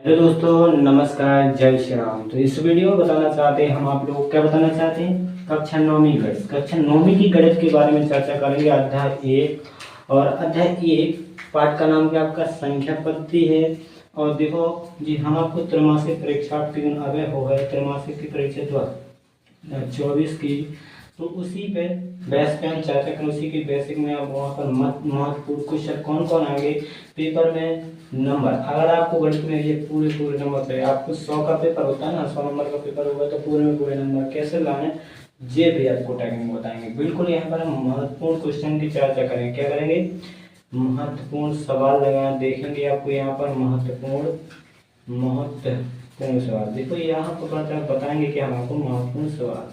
Hello दोस्तों, नमस्कार, जय श्री राम। तो इस वीडियो में बताना चाहते हैं, हम आप लोग क्या बताना चाहते हैं, कक्षा नौवीं गणित, कक्षा नौवीं की गणित के बारे में चर्चा करेंगे। अध्याय 1 और अध्याय 1 पाठ का नाम क्या आपका संख्या पद्धति है। और देखो जी, हम आपको त्रैमासिक परीक्षा 3 अवय हो गए, त्रैमासिक की परीक्षा 24 की, तो उसी पे बेस पे हम चर्चा करें। उसी की बेसिक में अब वहाँ पर महत्वपूर्ण क्वेश्चन कौन कौन आएंगे पेपर में। नंबर, अगर आपको गणित में ये पूरे नंबर चाहिए, आपको 100 का पेपर होता है ना, 100 नंबर का पेपर होगा, तो पूरे में पूरे नंबर कैसे लाने ये भी आपको टेक्निक बताएंगे। बिल्कुल यहाँ पर हम महत्वपूर्ण क्वेश्चन की चर्चा करेंगे। क्या करेंगे? महत्वपूर्ण सवाल लगाए देखेंगे आपको यहाँ पर महत्वपूर्ण सवाल। देखो यहाँ पर बताएंगे कि हम आपको महत्वपूर्ण सवाल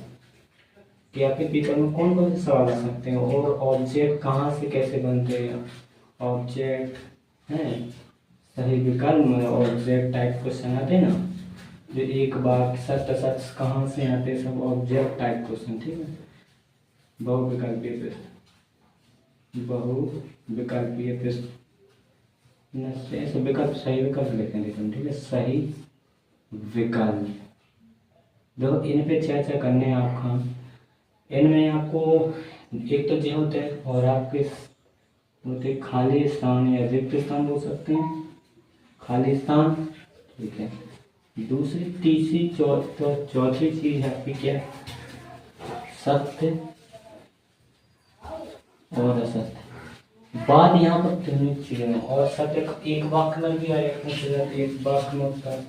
कि आपके पेपर में कौन कौन से सवाल आ सकते हैं, और ऑब्जेक्ट कहाँ से कैसे बनते हैं, ऑब्जेक्ट हैं, सही विकल्प में ऑब्जेक्ट टाइप क्वेश्चन आते हैं ना, जो एक बार सत्य सत्य कहाँ से आते हैं, सब ऑब्जेक्ट टाइप क्वेश्चन। ठीक है, बहुविकल्पीय प्रश्न, बहुविकल्पीय प्रश्न विकल्प, सही विकल्प लिखेंगे तुम। ठीक है, सही विकल्प। देखो इन पे चर्चा करने आपका, इनमें आपको एक तो ये होते हैं, और आपके होते खाली स्थान या रिक्त स्थान बोल सकते हैं, खाली स्थान। ठीक है, दूसरी तीसरी चौथी चीज है आपकी क्या, सत्य और असत्य। बात यहाँ पर तीन चीजें हैं, और सत्य एक वाक्य में भी आया, एक वाक्य में होता है,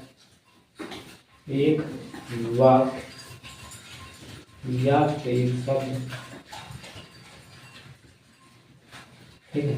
एक वाक्य या एक शब्द। ठीक है,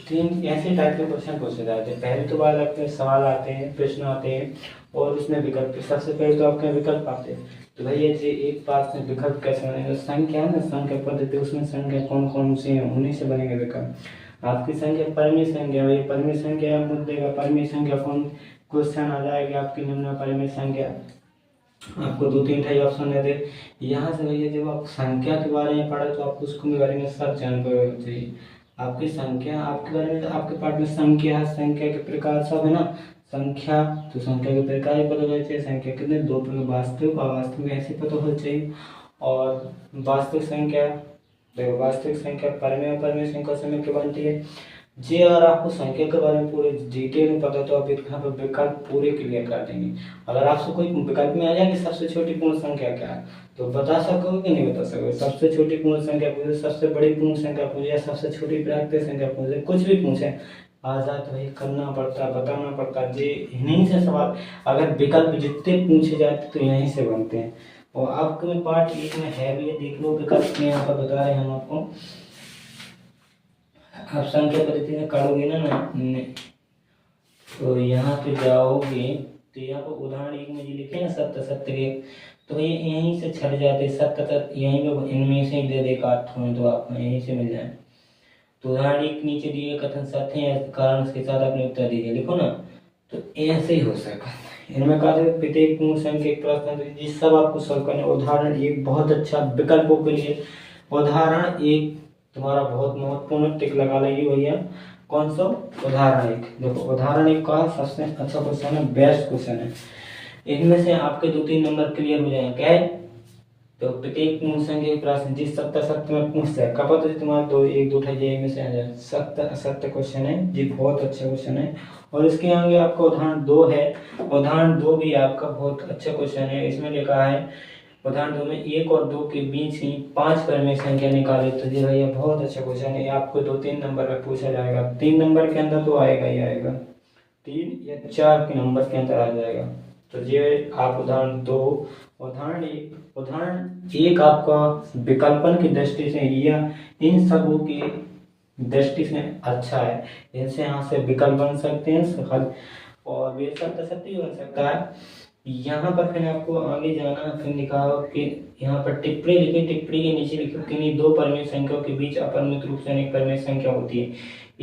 तीन ऐसे टाइप के क्वेश्चन पूछे जाते हैं। पहले तो बात आपके सवाल आते हैं, प्रश्न आते हैं, और उसमें विकल्प। सबसे पहले तो आपके विकल्प आते हैं। तो भैया जी एक बात से विकल्प कैसे बनेगा, संख्या है ना, संख्या पद्धति, उसमें संख्या कौन कौन सी है, उन्हीं से बनेगा विकल्प। आपकी संख्या परिमेय संख्या, वही परिमेय संख्या मुद्दे का परिमेय संख्या कौन क्वेश्चन आ जाएगा आपकी निम्न परिमेय संख्या। आपको 2-3 टाइप ऑप्शन देते यहाँ से। भैया जब आप संख्या के बारे में पढ़े तो आपको उसके बारे में सब जानकारी होनी चाहिए। आपकी संख्या आपके बारे में, तो आपके पाठ में संख्या, संख्या के प्रकार सब है ना, संख्या, तो संख्या के प्रकार ही पता होना चाहिए। संख्या कितने, दो प्रकार, वास्तविक और अवास्तविक, ऐसे पता होना चाहिए। और वास्तविक संख्या, देखो वास्तविक संख्या परिमेय और परिमेय संख्या से मिलकर बनती है जी। अगर आपको संख्या के बारे में पूरे डिटेल में पता, तो आप यहाँ पर विकल्प पूरे क्लियर कर देंगे। अगर आपसे कोई विकल्प में आ जाए कि सबसे छोटी पूर्ण संख्या क्या है, तो बता सकोगे कि नहीं बता सकोगे। सबसे छोटी पूर्ण संख्या पूछे, सबसे बड़ी पूर्ण संख्या पूछे, या सबसे छोटी प्राकृतिक संख्या पूछे, कुछ भी पूछे आ जाए तो भाई करना पड़ता, बताना पड़ता जी। इन्हीं से सवाल, अगर विकल्प जितने पूछे जाते तो यहीं से बनते हैं। और आपके पार्ट 1 में है भी, देख लो विकल्प में यहाँ पर बता रहे हैं हम आपको। आप संख्या पद्धति में करोगे ना, तो यहाँ पे जाओगे तो यहाँ पर उदाहरण 1 में जो लिखे ना सत्य सत्य के, तो ये यहीं से छट जाते सत्य तत्व, यहीं पे इनमें से ही दे देगा 8 में, तो आपको यहीं से मिल जाए। तो उदाहरण 1 नीचे दिए कथन सत्य है, कारण उसके साथ अपने उत्तर दीजिए, लिखो ना, तो ऐसे ही हो सकता है। इनमें कहा प्रत्येक पूर्ण संख्या एक प्रश्न, जिस सब आपको सॉल्व करना। उदाहरण 1 बहुत अच्छा विकल्पों के लिए। उदाहरण 1 तुम्हारा बहुत महत्वपूर्ण, टिक लगा लेगी भैया। कौन सा उदाहरण 1, देखो उदाहरण 1 का सबसे अच्छा क्वेश्चन है, बेस्ट क्वेश्चन है। इनमें से आपके 2-3 नंबर क्लियर हो जाएंगे। क्या है? तो प्रत्येक पूर्ण संख्या के प्रश्न जिस सत्य सत्य में पूछ जाए, कब तो तुम्हारा 2 1 में से आ जाए, सत्य असत्य क्वेश्चन है जी, बहुत अच्छा क्वेश्चन है। और इसके आगे आपका उदाहरण 2 है। उदाहरण 2 भी आपका बहुत अच्छा क्वेश्चन है। इसमें लिखा है उदाहरण 2 में 1 और 2 के बीच ही 5 परिमेय संख्या निकाले, तो जी भैया बहुत अच्छा क्वेश्चन है। आपको 2-3 नंबर में पूछा जाएगा, 3 नंबर के अंदर तो आएगा ही आएगा, 3 या 4 के नंबर के अंदर आ जाएगा। तो ये आप उदाहरण 2, उदाहरण 1 आपका विकल्पन की दृष्टि से या इन सबों की दृष्टि से अच्छा है। इनसे यहाँ से विकल्प बन सकते हैं, और वे सत्य सत्य ही बन सकता है। यहाँ पर फिर आपको आगे जाना, फिर लिखा हो कि यहाँ पर टिप्पणी लिखी, टिप्पणी के नीचे लिखो किन्हीं 2 परिमेय संख्याओं के बीच अपरिमित रूप से अनेक परिमेय संख्या होती है।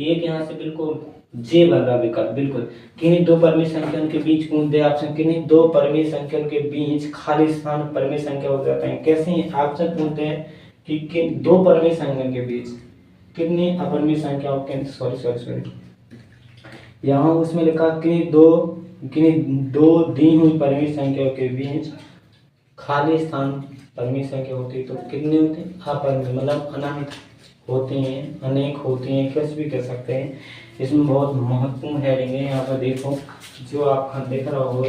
एक यहाँ से बिल्कुल जे बन रहा विकल्प, बिल्कुल किन्हीं 2 परिमेय संख्याओं के बीच पूछ दे ऑप्शन, किन्हीं 2 परिमेय संख्याओं के बीच खाली स्थान परिमेय संख्या हो जाता है। कैसे ऑप्शन पूछते हैं कि किन 2 परिमेय संख्याओं के बीच कितनी अपरिमेय संख्याओं के, सॉरी यहाँ उसमें लिखा किन्हीं दो दी हुई परिमित संख्याओं के बीच खाली स्थान परिमित संख्या होती है तो कितने होते हैं? अपरिमित, मतलब अनंत होते हैं, अनेक होते हैं, कुछ भी कह सकते हैं। इसमें बहुत महत्वपूर्ण हेडिंग है। यहाँ पर देखो, जो आप देख रहे हो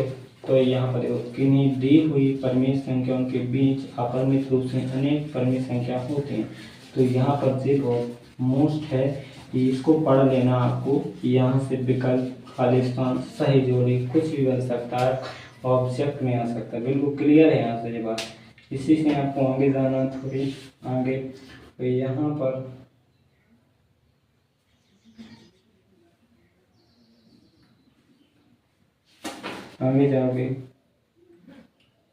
तो यहाँ पर देखो, किन्हीं दी हुई परिमित संख्याओं के बीच अपरिमित रूप से अनेक परिमित संख्या होते हैं। तो यहाँ पर देखो मोस्ट है, इसको पढ़ लेना आपको। यहाँ से विकल्प, खाली स्थान, सही जोड़ी, कुछ भी बन सकता है, ऑब्जेक्ट में आ सकता है। बिल्कुल क्लियर है यहाँ से ये बात। इसी से आपको आगे जाना, थोड़ी आगे। तो यहाँ पर आगे जाओगे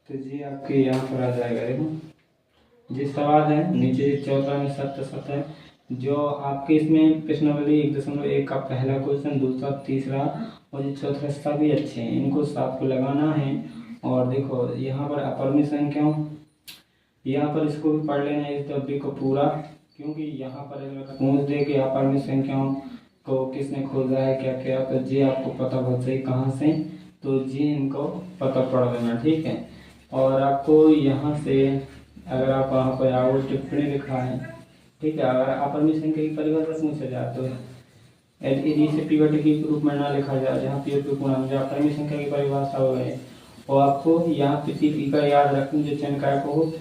तो जी आपके यहाँ पर आ जाएगा। देखो जी सवाल है नीचे चौथा में सत्य है, जो आपके इसमें प्रश्नावली 1.1 का पहला क्वेश्चन, दूसरा, तीसरा और जो चौथा सभी अच्छे हैं, इनको आपको लगाना है। और देखो यहाँ पर अपरिमित संख्याओं, यहाँ पर इसको भी पढ़ लेना है इस टॉपिक को पूरा, क्योंकि यहाँ पर पूछ दे कि अपरिमित संख्याओं को किसने खोजा है, क्या क्या, तो जी आपको पता बहुत सही कहाँ से, तो जी इनको पता पड़ लेना, ठीक है। और आपको यहाँ से अगर आप वहाँ पर आओ, टिप्पणी लिखा है, ठीक है। अगर अपरिमित संख्या की परिभाषा पूछा जाए तो एलईडी से पिवट के रूप में ना लिखा जाए, जहाँ पिवट को पूरा मुझे अपरिमित संख्या की परिभाषा हो गई। और आपको यहाँ प्रतीक का याद रखना, जो चिन्ह का को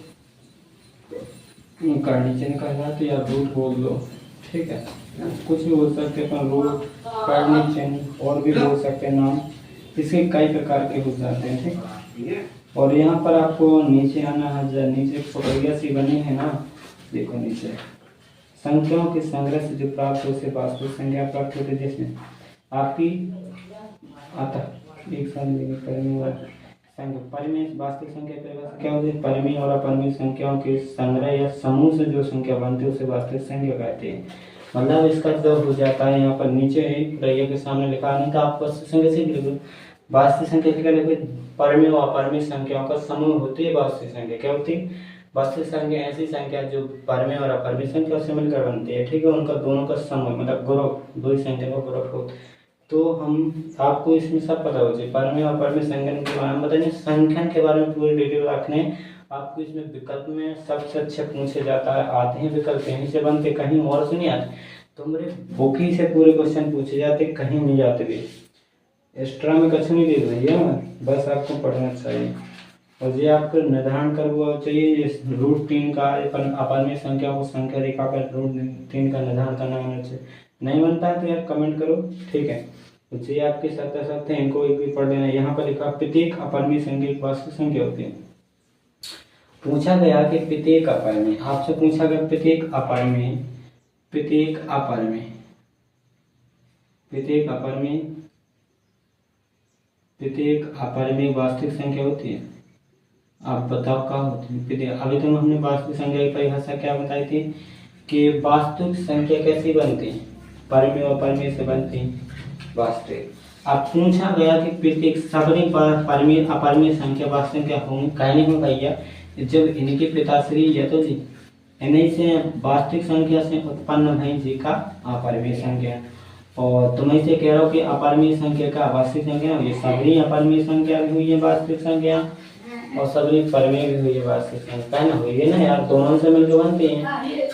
करनी चिन्ह का याद तो या रूट बोल दो, ठीक है। कुछ भी बोल सकते हैं अपन, रूट, करनी चिन्ह, और भी बोल सकते हैं नाम, इसके कई प्रकार के हो जाते हैं, ठीक है। और यहाँ पर आपको नीचे आना है, नीचे फोटोग्राफ सी बनी है ना, देखो नीचे संख्याओं के संग्रह से जो प्राप्त हो उसे वास्तविक संख्या प्राप्त होती है। जैसे आपकी एक साथ परिमेय वास्तविक संख्या परिभाषा क्या होती है? परिमेय और अपरिमेय संख्याओं के संग्रह या समूह से जो संख्या बनती है उसे वास्तविक संख्या कहते हैं। मतलब इसका जब हो जाता है, यहाँ पर नीचे रैया के सामने लिखा नहीं था, आपको संख्या से लिखो वास्तविक संख्या क्या लिखो, परिमेय और अपरिमेय संख्याओं का समूह होती है वास्तविक संख्या। क्या होती है? वास्तविक संख्या ऐसी संख्या जो परिमेय और अपरिमेय संख्या से मिलकर बनती है, ठीक है। उनका दोनों का समूह, मतलब ग्रुप, दो ही संख्या का ग्रुप हो। तो हम आपको इसमें सब पता हो चाहिए, परिमेय और अपरिमेय संख्या के बारे में बताइए, संख्या के बारे में पूरी डिटेल रखने। आपको इसमें विकल्प में सबसे अच्छे पूछे जाता है, आते हैं विकल्प यहीं से बनते, कहीं और से नहीं आते। तो मेरे बुक ही से पूरे क्वेश्चन पूछे जाते, कहीं नहीं जाते भी, एक्स्ट्रा में कुछ नहीं दे भैया, बस आपको पढ़ना चाहिए। और ये आपको निर्धारण कर हुआ चाहिए, रूट 3 का अपरिमेय संख्या को संख्या रेखा पर रूट 3 का निर्धारण करना होना चाहिए। नहीं बनता है तो यार कमेंट करो, ठीक है। तो ये आपके सत्य हैं, इनको एक भी पढ़ लेना। यहाँ पर लिखा प्रत्येक अपरिमेय संख्या एक वास्तविक संख्या होती है। पूछा गया कि प्रत्येक अपरिमेय, आपसे पूछा गया प्रत्येक अपरिमेय, प्रत्येक अपरिमेय, प्रत्येक अपरिमेय, प्रत्येक अपरिमेय वास्तविक संख्या होती है। आप बताओ क्या होती है? अभी तो हमने वास्तविक संख्या की परिभाषा क्या बताई थी कि वास्तविक संख्या कैसी बनती है, परिमेय और अपरिमेय से बनती है वास्तविक। अब पूछा गया कि प्रत्येक सभी परिमेय अपरिमेय संख्या वास्तविक संख्या होंगी, कहने को भैया जब इनके पिताश्री या तो जी इन्हीं से वास्तविक संख्या से उत्पन्न भई जी का अपरिमेय संख्या, और तुम्हें से कह रहा हूँ कि अपरिमेय संख्या का वास्तविक संख्या, ये सभी अपरिमेय संख्या भी हुई है वास्तविक संख्या, और सभी परिमेय भी हुई है वास्तविक संख्या, है ना, हुई है ना यार, दोनों से मिलकर बनते हैं।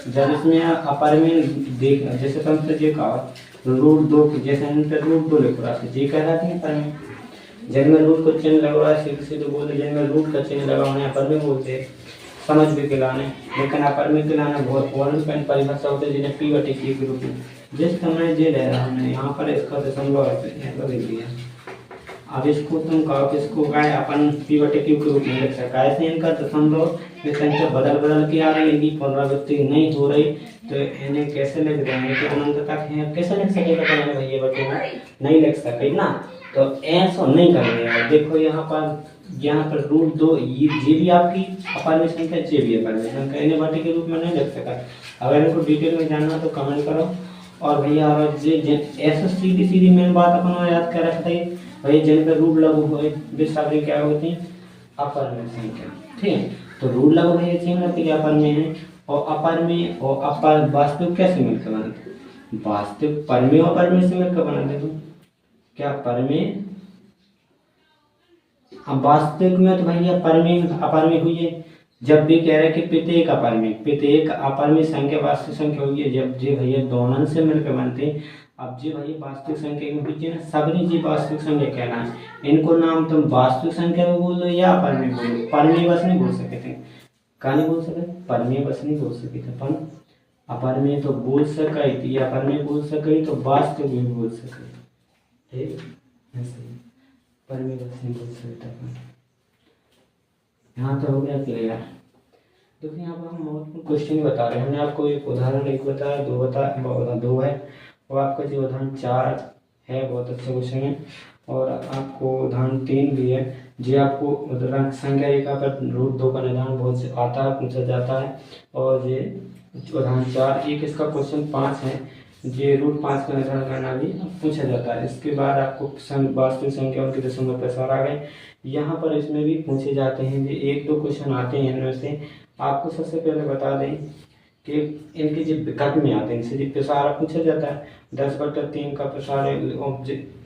जब इसमें अपरिमेय देख, जैसे तुमसे जी का रूट 2, जैसे रूट 2 लिख रहा था, जी कह रहा था परिमेय, जिनमें रूट को चिन्ह लगा रहा है सीधे सीधे बोलते, जिनमें रूट का चिन्ह लगा होने अपरिमेय बोलते, समझ भी दिलाने। लेकिन अपरिमेय दिलाने बहुत और परिभाषा होती है, जिन्हें पी बटे क्यू के रूप में, जिस समय जे ले रहा हमने यहाँ पर इसका दशमलव लिख दिया। अब इसको तुम कहो कि इसको क्या अपन पी बटे क्यू के रूप में लिख सकता है, ऐसे इनका दशमलव में संख्या बदल के आ रही है, इनकी पुनरावृत्ति नहीं हो रही, तो इन्हें कैसे लिख देंगे कि अनंत तक है, कैसे लिख सकेगा भैया बच्चे में, नहीं लिख सके ना, तो ऐसा नहीं करेंगे यार। देखो यहाँ पर रूट 2 ये भी आपकी अपरिमेय संख्या, जे भी अपरिमेय संख्या, इन्हें बटे के रूप में नहीं लिख सका। अगर इनको डिटेल में जानना तो कमेंट करो। और भैया ऐसा सीधी मेन बात अपन याद कर रखते हैं भैया, जिनका रूट लागू हुए वे सभी क्या होती हैं, अपरिमेय संख्या, ठीक है। तो रूट लागू है चिन्ह लगती है अपरिमेय है, और अपरिमेय और अपर वास्तविक कैसे मिलकर बनते, वास्तविक परिमेय और अपरिमेय से मिलकर बनाते। तो क्या परमेय, अब वास्तविक में तो भैया परमेय अपरमेय हुई है। जब भी कह रहे कि प्रत्येक अपरमेय, प्रत्येक अपरमेय संख्या वास्तविक संख्या हुई है जब जी भैया दोनों से मिलकर बनते। अब जी भैया वास्तविक संख्या में बीच ना सबने जी वास्तविक संख्या कहना है। इनको नाम तुम वास्तविक संख्या में बोलो या अपरमेय बोलो, परमेय बस नहीं बोल सके थे। कहा नहीं बोल सके, परमेय बस नहीं बोल सके थे अपन, अपरमेय तो बोल सके थी, अपरमेय बोल सके तो वास्तविक भी बोल सके। ठीक ऐसे परमेय बस नहीं बोल सकता अपन। यहाँ तो हो गया क्लियर। देखिए यहाँ पर हम महत्वपूर्ण क्वेश्चन बता रहे हैं। हमने आपको एक उदाहरण एक बताया, दो है, और आपका जो उदाहरण 4 है बहुत अच्छा क्वेश्चन है, और आपको उदाहरण 3 भी है। जो आपको उदाहरण संख्या रेखा पर √2 का निदान बहुत से आता है, पूछा जाता है। और ये उदाहरण 4 एक इसका क्वेश्चन 5 है, ये √5 का निदान करना भी पूछा जाता है। इसके बाद आपको वास्तविक संख्या उनके दशमलव प्रसार आ गए, यहाँ पर इसमें भी पूछे जाते हैं। ये 1-2 क्वेश्चन आते हैं इनमें से। आपको सबसे पहले बता दें कि इनके जो विकल्प में आते हैं, इनसे जो प्रसार पूछा जाता है 10/3 का प्रसार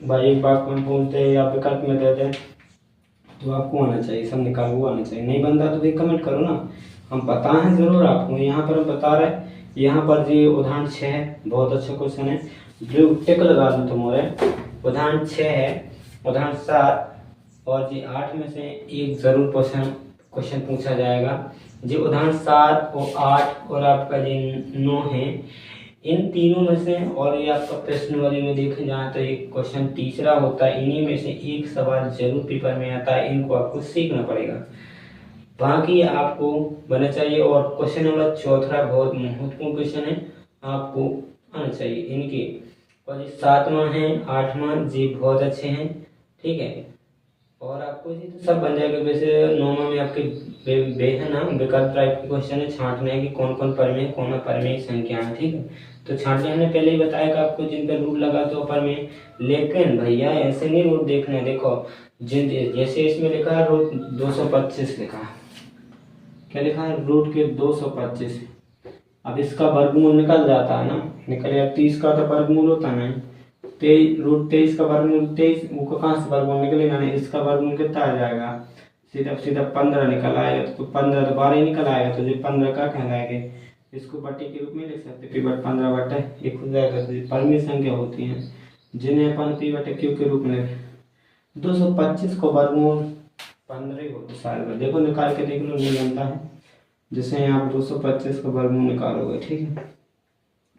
भाई एक बार में बोलते हैं या विकल्प में दे दें तो आपको आना चाहिए, सब निकाल वो आना चाहिए। नहीं बनता तो भाई कमेंट करो ना, हम बताएं जरूर आपको। यहाँ पर हम बता रहे हैं, यहाँ पर जी उदाहरण 6 है, बहुत अच्छा क्वेश्चन है, ब्लू टिक लगा दूँ तुम्हारे। उदाहरण 6 है, उदाहरण 7 और जी 8 में से एक जरूर क्वेश्चन पूछा जाएगा। जी उदाहरण 7 और 8 और आपका जी 9 है, इन तीनों में से, और ये आपका प्रश्नावली में देखे जाए तो एक क्वेश्चन तीसरा होता है। इन्हीं में से एक सवाल जरूर पेपर में आता है, इनको आपको सीखना पड़ेगा, बाकी आपको बनना चाहिए। और क्वेश्चन नंबर 4 बहुत महत्वपूर्ण क्वेश्चन है, आपको आना चाहिए इनके। और जी 7वां है, 8वां जी बहुत अच्छे हैं, ठीक है। और आपको जी तो सब बन जाएगा। वैसे 9वां में आपके है ना विकल्प टाइप के क्वेश्चन है, छांटना है कि कौन कौन परमेय कौन अपरमेय संख्या है, ठीक है। तो छांटने हमने पहले ही बताया कि आपको जिन पर रूट लगा तो अपरमेय, लेकिन भैया ऐसे नहीं रूट देखना है। देखो जिन जैसे इसमें लिखा है रूट 225 लिखा है, क्या लिखा है रूट के 225। अब इसका वर्गमूल निकल जाता है ना, निकल गया 30 का तो वर्गमूल होता है ना, √23 का वर्गमूल 23, वो कहाँ से वर्गमूल निकलेगा नहीं, इसका वर्गमूल कितना आ जाएगा, सीधा सीधा 15 निकल आएगा। तो 15 तो 12 ही निकल आएगा, तो जो 15 का कहलाएगा, इसको बटे के रूप में लिख सकते, P/15/1 हो जाएगा। तो परमेय संख्या होती है जिन्हें अपन P/Q के रूप में 225 को वर्गमूल 15 होता सारे बार। देखो निकाल के देख लो, नहीं बनता है। जैसे आप 225 का वर्गमूल निकालोगे, ठीक है,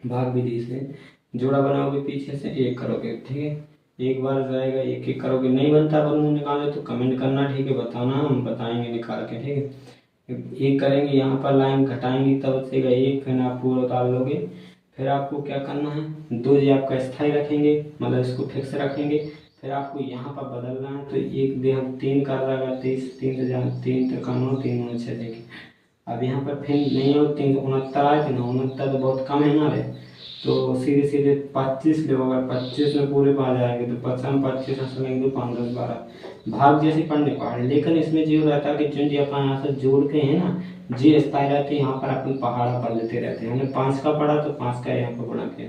भाग विधि से जोड़ा बनाओगे, पीछे से 1 करोगे, ठीक है, एक बार जाएगा 1-1 करोगे। नहीं बनता वर्गमूल निकाले तो कमेंट करना, ठीक है, बताना, हम बताएंगे निकाल के, ठीक है। 1 करेंगे, यहाँ पर लाइन घटाएंगे तब बचेगा 1, फिर आप पूरा उतार लोगे। फिर आपको क्या करना है, 2 जी आपका स्थायी रखेंगे, मतलब इसको फिक्स रखेंगे। फिर आपको यहाँ पर बदलना है, तो 1 दे हम 3 कर रहा है, 3 से जहाँ 3 तक 9 3 9 6 देखिए। अब यहाँ पर फिर नहीं हो 3 तो 69 आए थे ना, 69 तो बहुत कम है हमारे, तो सीधे सीधे 25 लोगे, 25 में पूरे पा जाएंगे। तो 55 में 25 हंसलेंगे तो 5 10 12 भाग जैसे पढ़ने पहाड़। लेकिन इसमें जो रहता है कि जो जी अपन यहाँ से जोड़ते हैं ना, जी स्थायी रहते हैं, यहाँ पर अपन पहाड़ा पढ़ लेते रहते हैं। हमने 5 का पढ़ा तो 5 का यहाँ पर गुणा किया,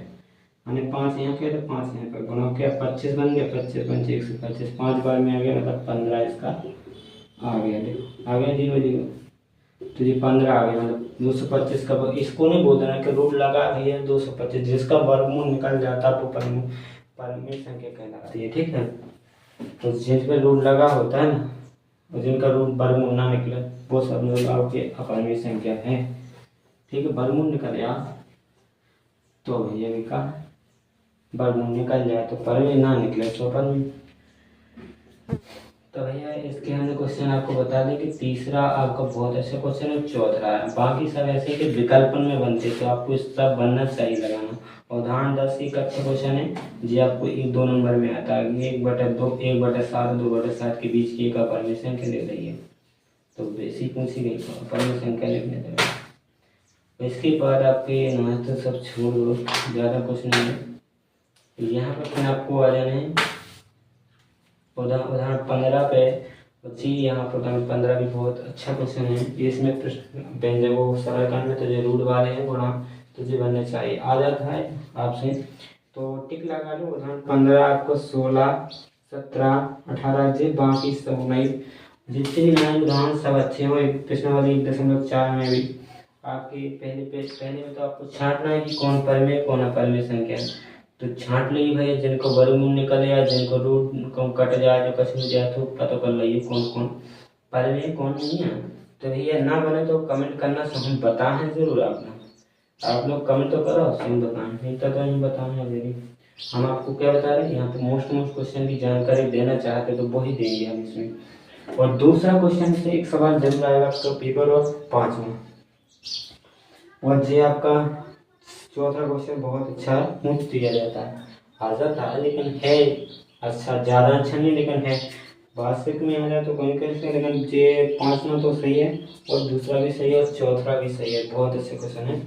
हमने 5 यहाँ किया तो 5 यहाँ पर गुणा किया, 25 बन गया, 25 5 125, 5 बार में आ गया, मतलब 15 इसका आ गया। देखो आ गया 0 0, तो ये 15 आ गया, मतलब 225 का। इसको नहीं बोल देना कि रूट लगा भैया 225, जिसका वर्गमूल निकल जाता है वो परमेय संख्या कहलाती है, ठीक है। तो जिन पे रूट लगा होता है ना, और जिनका रूट वर्गमूल ना निकले वो सब लोग आपके अपरमेय संख्या है, ठीक है। वर्गमूल निकल गया तो भैया का वर्गमूल निकल जाए तो परमेय, ना निकले तो अपरमेय। तो भैया इसके हमने क्वेश्चन आपको बता दें कि तीसरा आपका बहुत अच्छा क्वेश्चन है, चौथा है, बाकी सब ऐसे कि विकल्पन में बनते, तो आपको इस सब बनना चाहिए लगाना। उदाहरण 10 एक अच्छा क्वेश्चन है जी, आपको 1-2 नंबर में आता है, 1/2 1/7 2/7 के बीच की एक अपरमेय संख्या ले रही है, तो बेसिक पूछी गई तो अपरमेय संख्या लिखने देगा। इसके बाद आपके ना तो सब छोड़ दो, ज़्यादा कुछ नहीं है। यहाँ पर फिर आपको आ जाना है उदाहरण 15 पे जी। यहाँ पर उदाहरण 15 भी बहुत अच्छा क्वेश्चन है, इसमें व्यंजक को सरल करने तो जो रूट वाले हैं गुणा तो जी बनने चाहिए, आ जाता है आपसे। तो टिक लगा लो। उदाहरण 15 आपको 16, 17, 18 जी बाकी सब नहीं, जितने भी नए उदाहरण सब अच्छे हैं। एक प्रश्न वाली 1.4 में भी आपके पहले में तो आपको छांटना है कि कौन परमेय कौन अपरमेय संख्या है। तो छांट ली भाई, जिनको वर्गमूल निकल या जिनको रूट को कट जाए जो कुछ हो जाए तो पता कर लीजिए कौन कौन परमेय कौन नहीं है। तो भैया ना बने तो कमेंट करना, हम बताएं जरूर। आप लोग कमेंट तो करो, हम बताएं, नहीं तो नहीं बताएं अभी। हम आपको क्या बता रहे हैं, यहाँ पे मोस्ट क्वेश्चन की जानकारी देना चाहते तो वो ही देंगे हम इसमें। और दूसरा क्वेश्चन से एक सवाल जरूर आएगा आपका पेपर और 5वां, और ये आपका चौथा क्वेश्चन बहुत अच्छा पूछ दिया जाता है, आ जाता है लेकिन है अच्छा, ज़्यादा अच्छा नहीं लेकिन है। वास्तविक में आ जाए तो कोई कैसे, लेकिन ये 5वां तो सही है और दूसरा भी सही है और चौथा भी सही है, बहुत अच्छे क्वेश्चन है।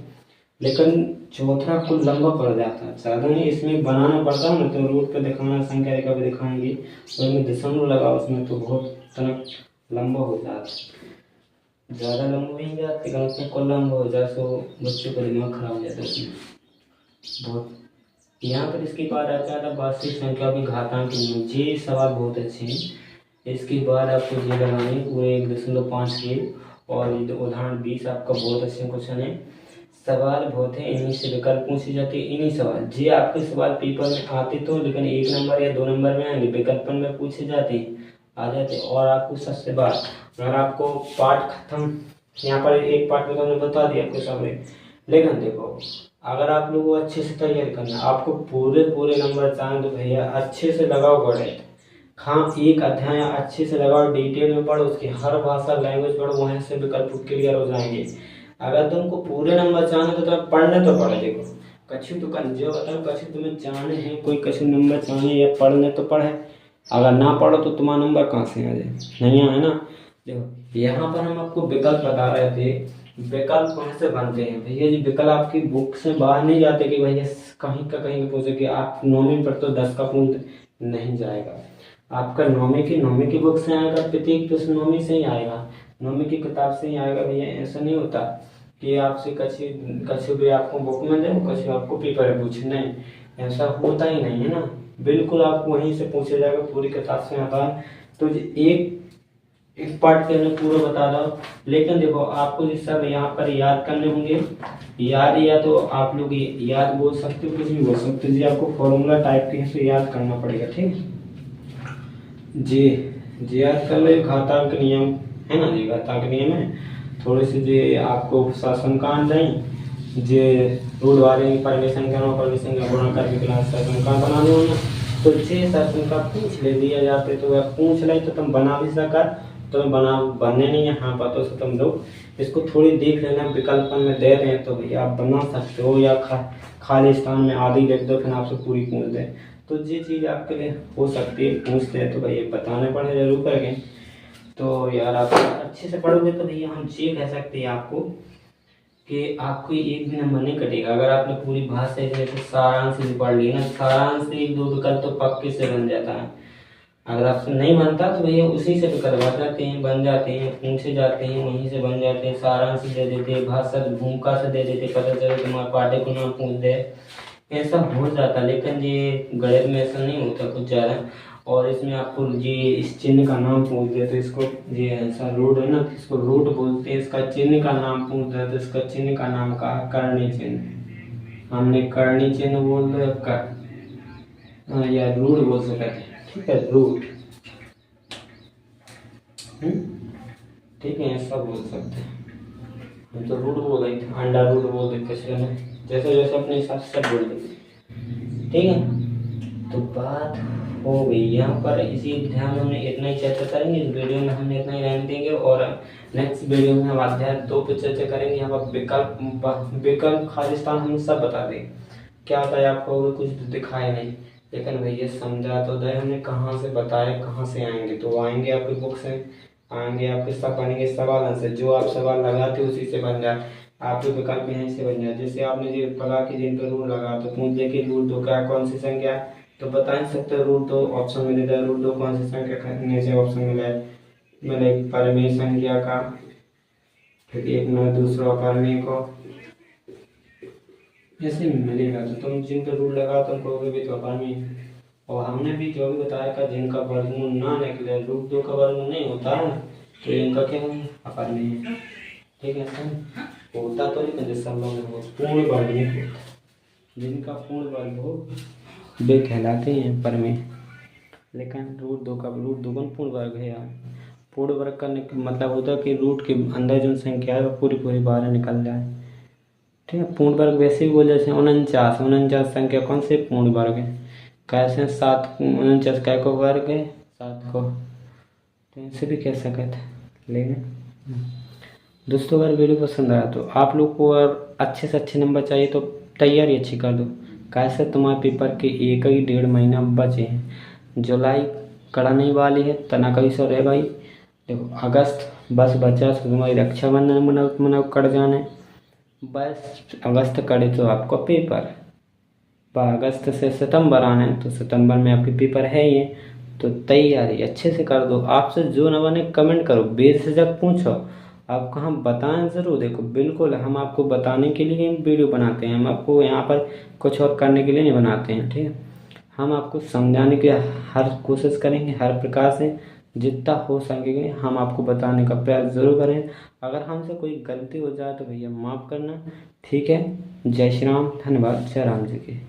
लेकिन चौथा को लंबा पड़ जाता है, ज़्यादा नहीं इसमें बनाना पड़ता है ना, तो रूट पे दिखाना, संख्या रेखा पे दिखाएंगे, उसमें दशमलव लगा उसमें तो बहुत तरह लंबा हो जाता है। ज़्यादा लंबा भी नहीं जाते, लेकिन उसमें को लंबा हो जाए तो बच्चों का दिमाग खराब हो जाता है उसमें बहुत। यहाँ पर इसके बाद आता है वास्तविक संख्या की घातांक नियम। ये सवाल बहुत अच्छे हैं। इसके बाद आपको ये लगाने पूरे 1.5 के, और उदाहरण 20 आपका बहुत अच्छे क्वेश्चन है। सवाल बहुत है, इन्हीं से विकल्प पूछे जाते हैं, इन्हीं सवाल जी आपके सवाल पेपर में आते तो, लेकिन 1 नंबर या 2 नंबर में आएंगे, विकल्पन में पूछे जाते आ जाते। और आपको सबसे बात, अगर आपको पाठ खत्म, यहाँ पर एक पाठ में तो हमने बता दिया आपके सामने, लेकिन देखो अगर आप लोगों को अच्छे से तैयारी करना, आपको पूरे नंबर चाहिए तो भैया अच्छे से लगाओ गणित, हाँ एक अध्याय अच्छे से लगाओ, डिटेल में पढ़ो, उसकी हर भाषा लैंग्वेज पढ़ो, वहाँ से विकल्प क्लियर हो जाएंगे। अगर तुमको पूरे नंबर चाहने तो तुम्हें पढ़ने तो पड़े। देखो कछु तो कर जो बताओ, कछु तुम्हें चाहने हैं, कोई कछु नंबर चाहने या पढ़ने तो पढ़े, अगर ना पढ़ो तो तुम्हारा नंबर कहाँ से आ जाए, नहीं आए ना। देखो यहाँ पर हम आपको विकल्प बता रहे थे, विकल्प कहाँ से बनते हैं भैया जी, विकल्प आपकी बुक से बाहर नहीं जाते कि भैया कहीं का कहीं पूछे कि आप 9वीं पर तो 10 का पूछ नहीं जाएगा, आपका 9वीं की बुक से आएगा, प्रत्येक प्रश्न 9वीं से ही आएगा, 9वीं की किताब से ही आएगा भैया। ऐसा नहीं होता कि आपसे कछु भी आपको बुक में दे, कछु आपको पेपर में पूछे, नहीं ऐसा होता ही नहीं है ना, बिल्कुल आपको वहीं से पूछा जाएगा, पूरी किताब से आता है। तो एक पार्ट के अंदर पूरा बता दो, लेकिन देखो आपको ये सब यहाँ पर याद करने होंगे, याद या तो आप लोग याद बोल सकते हो, कुछ भी बोल सकते हो जी, आपको फॉर्मूला टाइप के से याद करना पड़ेगा, ठीक जी याद कर लो। घातांक नियम है ना जी, घातांक नियम है, थोड़े से जे आपको शासन कांड नहीं, जे रूट वाले परमिशन का गुणा करके क्लास शासन कांड बनाने होना, तो जे शासन का पूछ ले दिया जाते तो वह पूछ ले तो तुम बना भी सका, तो बनने नहीं है, हाँ पता से तुम दो, इसको थोड़ी देख लेना, विकल्पन में दे दें तो भैया आप बना सकते हो, या खाली स्थान में आधी लिख दो फिर आपसे पूरी पूछ दें, तो ये चीज़ आपके लिए हो सकती है, पूछते हैं तो भैया बताने पड़े जरूर करेंगे। तो यार आप अच्छे से पढ़ोगे तो भैया हम ये कह सकते हैं आपको कि आपको एक भी नंबर नहीं कटेगा, अगर आपने पूरी भाषा जैसे सारांश भी पढ़ लिया ना, सारांश से 1-2 विकल्प तो पक्के से बन जाता है, अगर आपसे नहीं बनता तो भैया उसी से विकल्प आ जाते हैं, बन जाते हैं, पूछे जाते हैं, वहीं से बन जाते हैं, सारांश दे देते, भाषा भूमिका से दे देते, पता चले तुम्हारे पाठ्य को नाम पूछ दे, ऐसा हो जाता। लेकिन ये गणित में ऐसा नहीं होता कुछ ज़्यादा, और इसमें आपको ये इस चिन्ह का नाम पूछ दे तो इसको, ये ऐसा रूट है ना, इसको रूट बोलते हैं, इसका चिन्ह का नाम पूछ दे तो इसका चिन्ह का नाम का करणी चिन्ह, हमने करणी चिन्ह बोल दो या रूट बोल सकते हैं, ठीक है रूट, ठीक है ऐसा बोल सकते हैं, हम तो रूट बोल रहे थे, अंडा रूट बोल देते, जैसे जैसे अपने हिसाब से बोल देते, ठीक है। तो बात हो गई यहाँ पर, इसी ध्यान में हमने इतना ही चर्चा करेंगे, इस वीडियो में हमने इतना ही रहने देंगे, और नेक्स्ट वीडियो में हम अध्याय 2 पे चर्चा करेंगे। यहाँ पर विकल्प खाली स्थान हम सब बता देंगे, क्या होता है आपको कुछ दिखाए नहीं, लेकिन भैया समझा तो दे हमने, कहाँ से बताया कहाँ से आएंगे, तो आएंगे आपकी बुक से, आएंगे आपके सब बनेंगे सवाल से, जो आप सवाल लगाते उसी से बन जाए, आपके विकल्प यहीं से बन जाए। जैसे आपने जो पढ़ा कि जिन पर रूट लगा तो पूछ दे कि रूट 2 क्या कौन सी संख्या, तो बता नहीं सकते रूट 2 ऑप्शन में दे, रूट 2 कौन सी संख्या खरीदने से ऑप्शन मिला है, मैंने परमेय संख्या का, फिर एक में दूसरा परमेय को, ऐसे मिलेगा। तो तुम जिनका रूल लगा तुम कहोगे भी तो अपार में, और हमने भी जो भी बताया था जिनका वर्गमूल ना निकले, रूट 2 का वर्गमूल नहीं होता है तो इनका क्या है, अपार में है। ठीक है सर, होता तो लेकिन जिस सब लोग हो पूर्ण वर्ग नहीं होता, जिनका पूर्ण वर्ग हो वे कहलाते हैं पर में। लेकिन रूट 2 का पूर्ण वर्ग है यार। पूर्ण वर्ग करने का मतलब होता है कि रूट के अंदर जो संख्या है वो पूरी पूरी बाहर निकल जाए। ठीक है, पूर्ण वर्ग वैसे भी बोल जैसे 49 संख्या कौन से पूर्ण वर्ग है, कैसे 7 49 कै को वर्ग है 7 को, तो ऐसे भी कह सकते थे। लेकिन दोस्तों अगर वीडियो पसंद आया तो आप लोग को और अच्छे से अच्छे नंबर चाहिए तो तैयारी अच्छी कर दो। कैसे तुम्हारे पेपर के 1.5 महीना बचे हैं, जुलाई कड़ाने वाली है, तना कभी सो रहे भाई। देखो अगस्त बस बचा, तो तुम्हारी रक्षाबंधन मनाओ कट जाने, बस अगस्त कड़े तो आपको पेपर, अगस्त से सितंबर आना है तो सितंबर में आपके पेपर है ये, तो तैयारी अच्छे से कर दो। आपसे जो न बने कमेंट करो, बेझिझक पूछो, आपको हम बताएं ज़रूर। देखो बिल्कुल हम आपको बताने के लिए वीडियो बनाते हैं, हम आपको यहाँ पर कुछ और करने के लिए नहीं बनाते हैं। ठीक है, हम आपको समझाने की हर कोशिश करेंगे, हर प्रकार से जितना हो सकेंगे हम आपको बताने का प्रयास ज़रूर करें। अगर हमसे कोई गलती हो जाए तो भैया माफ़ करना। ठीक है, जय श्री राम, धन्यवाद, जय राम जी की।